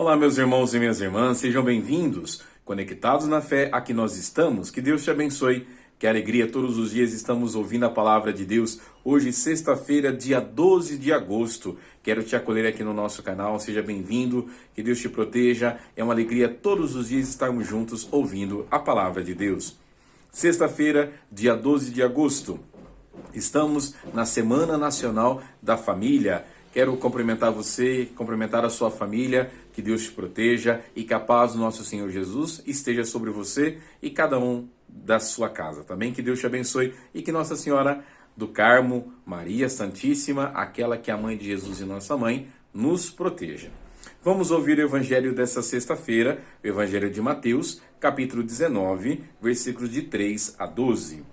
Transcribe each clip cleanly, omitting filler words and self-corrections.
Olá, meus irmãos e minhas irmãs, sejam bem-vindos. Conectados na fé, aqui nós estamos. Que Deus te abençoe. Que alegria, todos os dias estamos ouvindo a palavra de Deus. Hoje, sexta-feira, dia 12 de agosto. Quero te acolher aqui no nosso canal. Seja bem-vindo. Que Deus te proteja. É uma alegria todos os dias estarmos juntos ouvindo a palavra de Deus. Sexta-feira, dia 12 de agosto. Estamos na Semana Nacional da Família. Quero cumprimentar você, cumprimentar a sua família, que Deus te proteja e que a paz do nosso Senhor Jesus esteja sobre você e cada um da sua casa. Também que Deus te abençoe e que Nossa Senhora do Carmo, Maria Santíssima, aquela que é a mãe de Jesus e nossa mãe, nos proteja. Vamos ouvir o evangelho dessa sexta-feira, o evangelho de Mateus, capítulo 19, versículos de 3 a 12.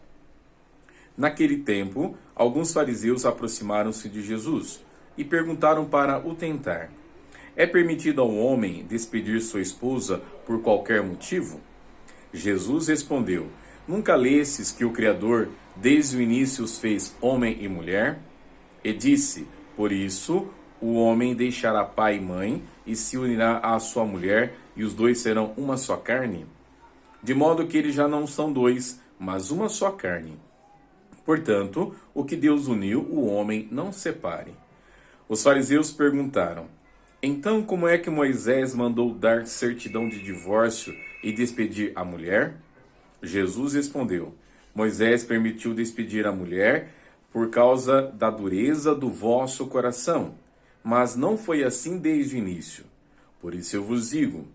Naquele tempo, alguns fariseus aproximaram-se de Jesus e perguntaram para o tentar: é permitido ao homem despedir sua esposa por qualquer motivo? Jesus respondeu: nunca lestes que o Criador desde o início os fez homem e mulher? E disse: por isso o homem deixará pai e mãe e se unirá à sua mulher, e os dois serão uma só carne? De modo que eles já não são dois, mas uma só carne. Portanto, o que Deus uniu, o homem não separe. Os fariseus perguntaram: então como é que Moisés mandou dar certidão de divórcio e despedir a mulher? Jesus respondeu: Moisés permitiu despedir a mulher por causa da dureza do vosso coração, mas não foi assim desde o início. Por isso eu vos digo: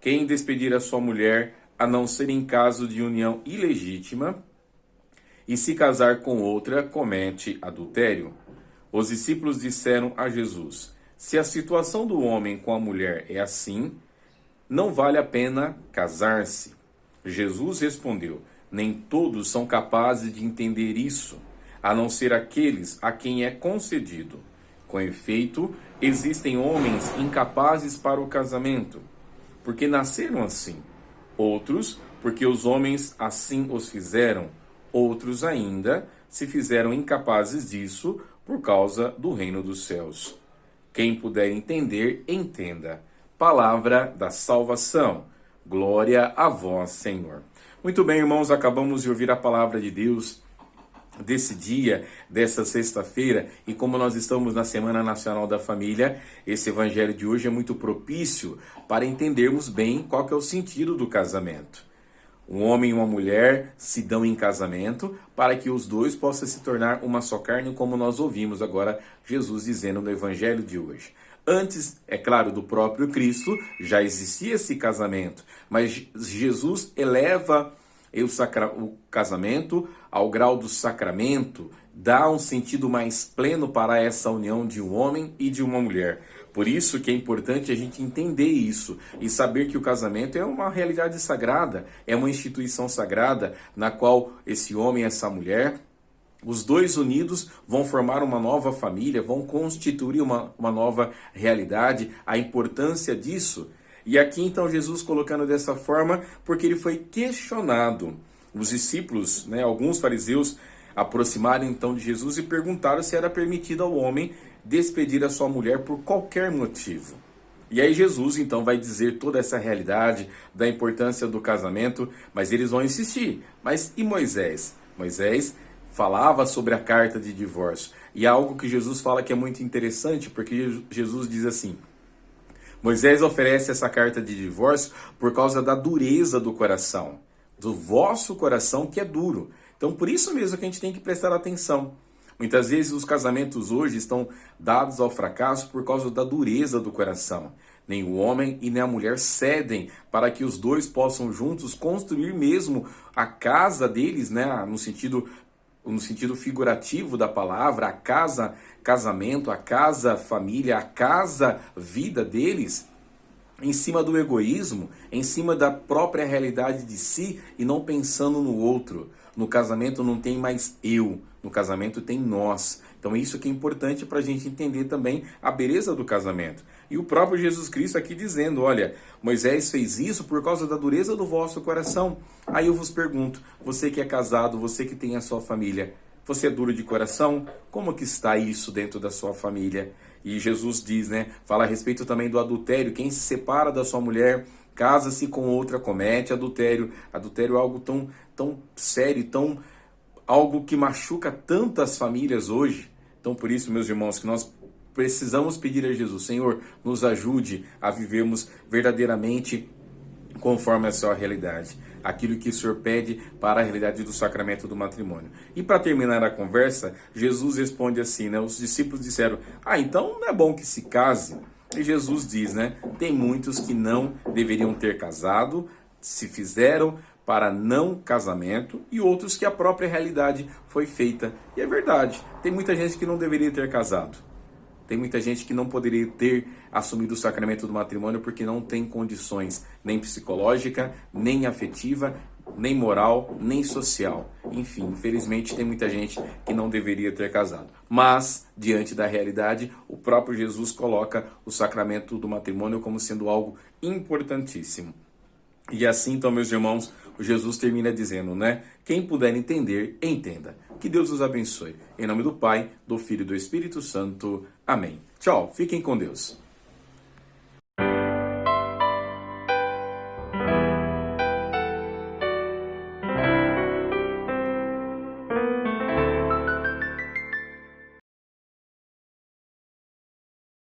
quem despedir a sua mulher, a não ser em caso de união ilegítima, e se casar com outra, comete adultério. Os discípulos disseram a Jesus: se a situação do homem com a mulher é assim, não vale a pena casar-se. Jesus respondeu: nem todos são capazes de entender isso, a não ser aqueles a quem é concedido. Com efeito, existem homens incapazes para o casamento, porque nasceram assim. Outros, porque os homens assim os fizeram. Outros ainda se fizeram incapazes disso por causa do reino dos céus. Quem puder entender, entenda. Palavra da salvação. Glória a vós, Senhor. Muito bem, irmãos, acabamos de ouvir a palavra de Deus desse dia, dessa sexta-feira, e como nós estamos na Semana Nacional da Família, esse evangelho de hoje é muito propício para entendermos bem qual que é o sentido do casamento. Um homem e uma mulher se dão em casamento para que os dois possam se tornar uma só carne, como nós ouvimos agora Jesus dizendo no evangelho de hoje. Antes, é claro, do próprio Cristo, já existia esse casamento, mas Jesus eleva o casamento ao grau do sacramento, dá um sentido mais pleno para essa união de um homem e de uma mulher. Por isso que é importante a gente entender isso e saber que o casamento é uma realidade sagrada, é uma instituição sagrada na qual esse homem e essa mulher, os dois unidos, vão formar uma nova família, vão constituir uma nova realidade, a importância disso. E aqui então Jesus colocando dessa forma, porque ele foi questionado. Os discípulos, alguns fariseus, aproximaram então de Jesus e perguntaram se era permitido ao homem despedir a sua mulher por qualquer motivo. E aí Jesus então vai dizer toda essa realidade da importância do casamento, mas eles vão insistir. Mas e Moisés? Moisés falava sobre a carta de divórcio. E há algo que Jesus fala que é muito interessante, porque Jesus diz assim: Moisés oferece essa carta de divórcio por causa da dureza do coração, do vosso coração que é duro. Então por isso mesmo que a gente tem que prestar atenção. Muitas vezes os casamentos hoje estão dados ao fracasso por causa da dureza do coração. Nem o homem e nem a mulher cedem para que os dois possam juntos construir mesmo a casa deles, no sentido figurativo da palavra, a casa casamento, a casa família, a casa vida deles, em cima do egoísmo, em cima da própria realidade de si e não pensando no outro. No casamento não tem mais eu, no casamento tem nós. Então isso que é importante para a gente entender também a beleza do casamento. E o próprio Jesus Cristo aqui dizendo: olha, Moisés fez isso por causa da dureza do vosso coração. Aí eu vos pergunto, você que é casado, você que tem a sua família, Você é duro de coração? Como que está isso dentro da sua família? E Jesus diz, né? Fala a respeito também do adultério. Quem se separa da sua mulher, casa-se com outra, comete adultério. Adultério é algo tão sério, algo que machuca tantas famílias hoje. Então, por isso, meus irmãos, que nós precisamos pedir a Jesus, Senhor, nos ajude a vivermos verdadeiramente conforme a sua realidade, aquilo que o Senhor pede para a realidade do sacramento do matrimônio. E para terminar a conversa, Jesus responde assim, né? Os discípulos disseram, então não é bom que se case? E Jesus diz, né? Tem muitos que não deveriam ter casado, se fizeram para não casamento, e outros que a própria realidade foi feita. E é verdade, tem muita gente que não deveria ter casado. Tem muita gente que não poderia ter assumido o sacramento do matrimônio porque não tem condições nem psicológica, nem afetiva, nem moral, nem social. Enfim, infelizmente tem muita gente que não deveria ter casado. Mas, diante da realidade, o próprio Jesus coloca o sacramento do matrimônio como sendo algo importantíssimo. E assim, então, meus irmãos, o Jesus termina dizendo, né? Quem puder entender, entenda. Que Deus os abençoe. Em nome do Pai, do Filho e do Espírito Santo. Amém. Tchau. Fiquem com Deus.